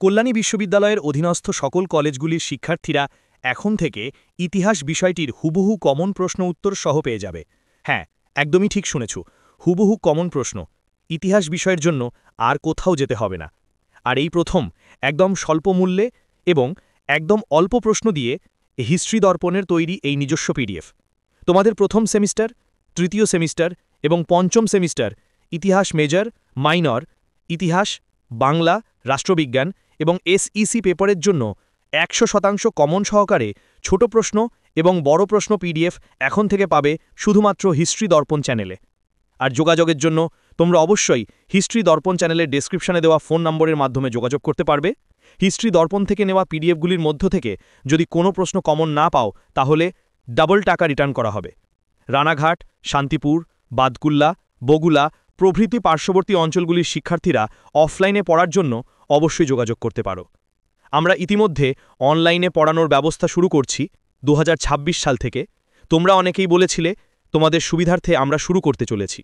কল্যাণী বিশ্ববিদ্যালয়ের অধীনস্থ সকল কলেজগুলির শিক্ষার্থীরা এখন থেকে ইতিহাস বিষয়টির হুবহু কমন প্রশ্ন উত্তর সহ পেয়ে যাবে। হ্যাঁ, একদমই ঠিক শুনেছ, হুবহু কমন প্রশ্ন। ইতিহাস বিষয়ের জন্য আর কোথাও যেতে হবে না। আর এই প্রথম একদম স্বল্প মূল্যে এবং একদম অল্প প্রশ্ন দিয়ে হিস্ট্রি দর্পণের তৈরি এই নিজস্ব পিডিএফ তোমাদের প্রথম সেমিস্টার, তৃতীয় সেমিস্টার এবং পঞ্চম সেমিস্টার ইতিহাস মেজর, মাইনর, ইতিহাস, বাংলা, রাষ্ট্রবিজ্ঞান এবং এসইসি পেপারের জন্য 100% কমন সহকারে ছোট প্রশ্ন এবং বড় প্রশ্ন পিডিএফ এখন থেকে পাবে শুধুমাত্র হিস্ট্রি দর্পণ চ্যানেলে। আর যোগাযোগের জন্য তোমরা অবশ্যই হিস্ট্রি দর্পণ চ্যানেলের ডেসক্রিপশনে দেওয়া ফোন নম্বরের মাধ্যমে যোগাযোগ করতে পারবে। হিস্ট্রি দর্পণ থেকে নেওয়া পিডিএফগুলির মধ্য থেকে যদি কোনো প্রশ্ন কমন না পাও তাহলে ডাবল টাকা রিটার্ন করা হবে। রানাঘাট, শান্তিপুর, বাদকুল্লা, বগুলা প্রভৃতি পার্শ্ববর্তী অঞ্চলগুলির শিক্ষার্থীরা অফলাইনে পড়ার জন্য অবশ্যই যোগাযোগ করতে পারো। আমরা ইতিমধ্যে অনলাইনে পড়ানোর ব্যবস্থা শুরু করছি 2026 সাল থেকে। তোমরা অনেকেই বলেছিলে তোমাদের সুবিধার্থে আমরা শুরু করতে চলেছি।